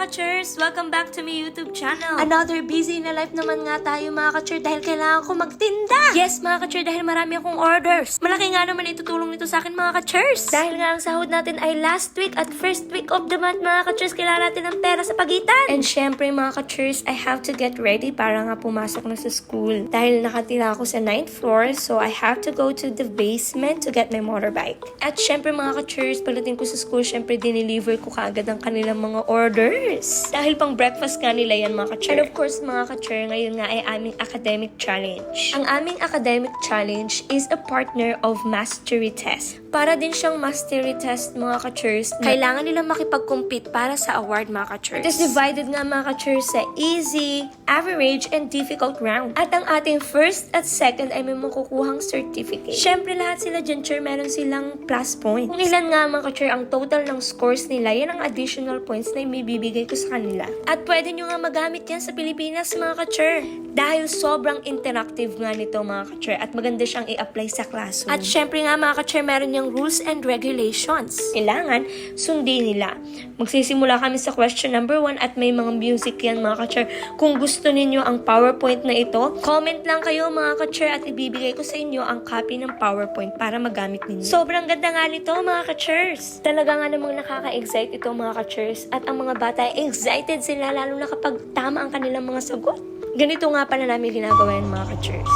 ka-chers! Welcome back to my YouTube channel. Another busy na life naman nga tayo mga ka-chers dahil kailangan ko magtinda. Yes mga ka-chers dahil marami akong orders. Malaki nga naman itutulong nito sa akin mga ka-chers. Dahil nga ang sahod natin ay last week at first week of the month mga ka-chers, kailangan natin ng pera sa pagitan. And syempre mga ka-chers, I have to get ready para nga pumasok na sa school. Dahil nakatira ako sa 9th floor, so I have to go to the basement to get my motorbike. At syempre mga ka-chers, pagdating ko sa school, syempre dineliver ko kaagad ang kanilang mga orders. Dahil pang breakfast nga nila yan mga ka-chers. And of course mga ka-chers, ngayon nga ay aming academic challenge. Ang aming academic challenge is a partner of mastery test. Para din siyang mastery test mga ka-chers, kailangan nilang makipag-compete para sa award mga ka-chers. It is divided nga mga ka-chers sa easy, average, and difficult round. At ang ating first at second ay may makukuhang certificate. Syempre lahat sila dyan, meron silang plus points. Kung ilan nga mga ka-chers ang total ng scores nila, yan ang additional points na ibibigay ko sa kanila. At pwede nyo nga magamit yan sa Pilipinas mga ka-chers. Dahil sobrang interactive nga nito mga ka-chers at maganda siyang i-apply sa classroom. At syempre nga mga ka-chers, meron yung rules and regulations. Kailangan sundin nila. Magsisimula kami sa question number 1 at may mga music yan mga ka-chers. Kung gusto ninyo ang PowerPoint na ito, comment lang kayo mga ka-chers at ibibigay ko sa inyo ang copy ng PowerPoint para magamit ninyo. Sobrang ganda nga nito mga ka-chers. Talaga nga namang nakaka-excite ito mga ka-chers at ang mga bata excited sila lalo na kapag tama ang kanilang mga sagot. Ganito nga pala namin ginagawa yan mga ka-chers.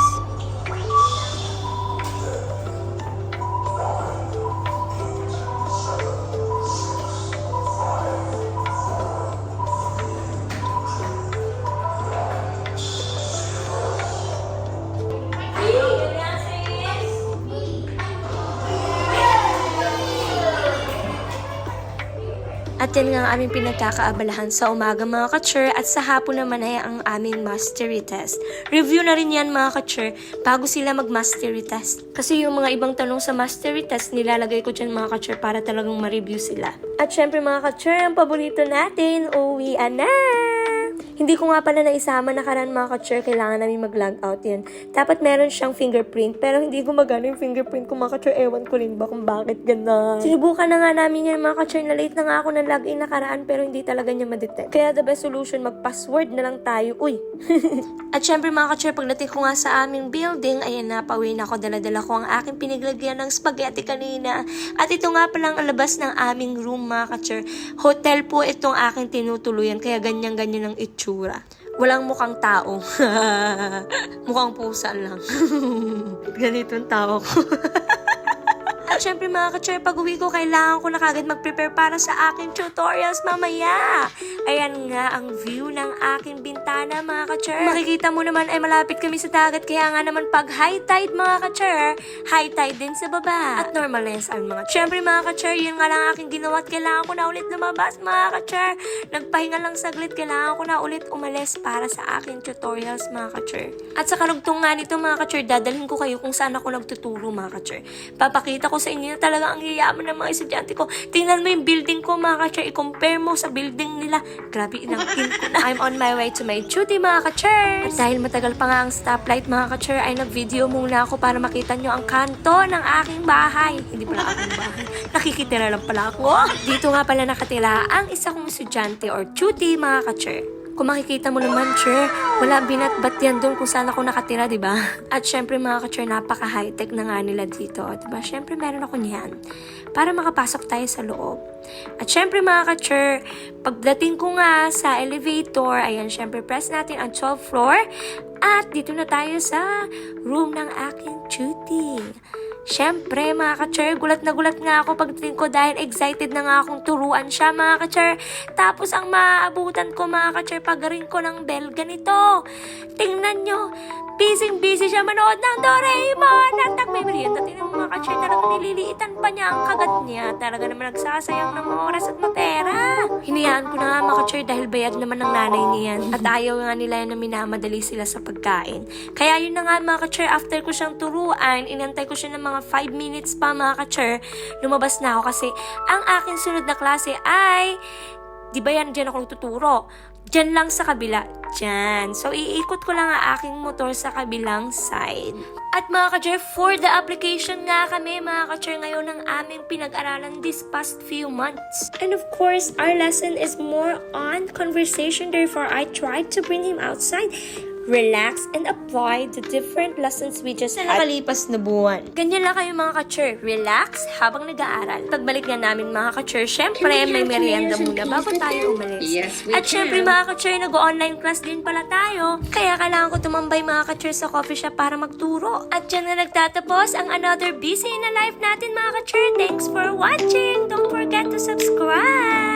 At yan nga ang aming pinagkakaabalahan sa umaga mga ka-chers at sa hapon naman ay ang aming mastery test. Review na rin yan mga ka-chers bago sila mag-mastery test. Kasi yung mga ibang tanong sa mastery test nilalagay ko dyan mga ka-chers para talagang ma-review sila. At syempre mga ka-chers, ang paborito natin, uwian na! Hindi ko nga pala naisama nakaraan mga ka-chers, kailangan namin mag-log out yan. Dapat meron siyang fingerprint, pero hindi gumagana yung fingerprint ko mga ka-chers. Ewan ko rin ba kung bakit gano'n. Sinubukan na nga namin yan mga ka-chers, na late na nga ako ng login nakaraan, pero hindi talaga niya ma-detect. Kaya the best solution, mag-password na lang tayo. Uy! At syempre mga ka-chers, pagdating ko nga sa aming building, ayan na, pauwi na ako, dala-dala ko ang aking piniglagyan ng spaghetti kanina. At ito nga palang ang labas ng aming room mga ka-chers. Hotel po itong aking tinutuluyan, kaya ganyan-ganyan ang itsura. Walang mukhang tao. Mukhang pusa lang. Ganitong tao ko. At syempre mga ka-chers, pag uwi ko, kailangan ko na kagad mag-prepare para sa aking tutorials mamaya. Ayan nga ang view ng aking bintana mga ka-chers. Makikita mo naman ay malapit kami sa dagat, kaya nga naman pag high tide mga ka-chers, high tide din sa baba. At normal na yan sa mga syempre mga ka-chers, yun nga lang aking ginawa at kailangan ko na ulit lumabas mga ka-chers. Nagpahinga lang saglit, kailangan ko na ulit umalis para sa aking tutorials mga ka-chers. At sa kalugtong nga nito mga ka-chers, dadalhin ko kayo kung saan ako nagtuturo mga ka-chers. Papakita ko sa inyo na talaga ang yayaman ng mga estudyante ko. Tingnan mo yung building ko mga ka-chers, i-compare mo sa building nila. Grabe, inangkin ko na. I'm on my way to my duty mga ka-chers. At dahil matagal pa nga ang stoplight mga ka-chers, ay nag-video muna ako para makita nyo ang kanto ng aking bahay. Hindi pala aking bahay. Nakikitira lang pala ako. Dito nga pala nakatira ang isa kong estudyante or duty mga ka-chers. Kung makikita mo naman, Cher, wala binatbat yan doon kung saan ako nakatira, diba? At syempre mga ka-Cher, napaka-high-tech na nga nila dito, diba? Syempre meron ako niyan para makapasok tayo sa loob. At syempre mga ka-Cher, pagdating ko nga sa elevator, ayan, syempre press natin ang 12th floor at dito na tayo sa room ng aking duty. Syempre mga ka-chers, gulat na gulat nga ako pagdating ko dahil excited na nga akong turuan siya mga ka-chers. Tapos ang maaabutan ko mga ka-chers, pag-ring ko ng bell ganito. Tingnan nyo, busy siya manood ng Doraemon at nagme-merienda. Tingnan mo mga ka-chers, talagang nililiitan pa niya ang kagat niya. Talaga naman nagsasayang ng oras at mapera. Hinayaan ko na nga mga ka-chers dahil bayad naman ng nanay niyan. At ayaw nga nila na minamadali sila sa pagkain. Kaya yun na nga mga ka-chers, after ko siyang turuan, inantay ko siya ng mga 5 minutes pa mga ka-chers, lumabas na ako kasi ang aking sunod na klase ay Di ba yan, dyan ako tuturo. Dyan lang sa kabila. Dyan. So, iikot ko lang ang aking motor sa kabilang side. At mga ka-chair, for the application nga kami, mga ka-chair, ngayon ang aming pinag-aralan this past few months. And of course, our lesson is more on conversation. Therefore, I tried to bring him outside, relax, and apply the different lessons we just had nakalipas na buwan. Ganyan lang kayo mga ka-chair. Relax habang nag-aaral. Pagbalik nga namin mga ka-chair, syempre may merienda muna bago tayo umalis. Yes, we At syempre mga ka-chair, nag-online class din pala tayo. Kaya kailangan ko tumambay mga ka-chair sa coffee shop para magturo. At dyan na nagtatapos ang another busy in a life natin mga ka-chair. Thanks for watching! Don't forget to subscribe!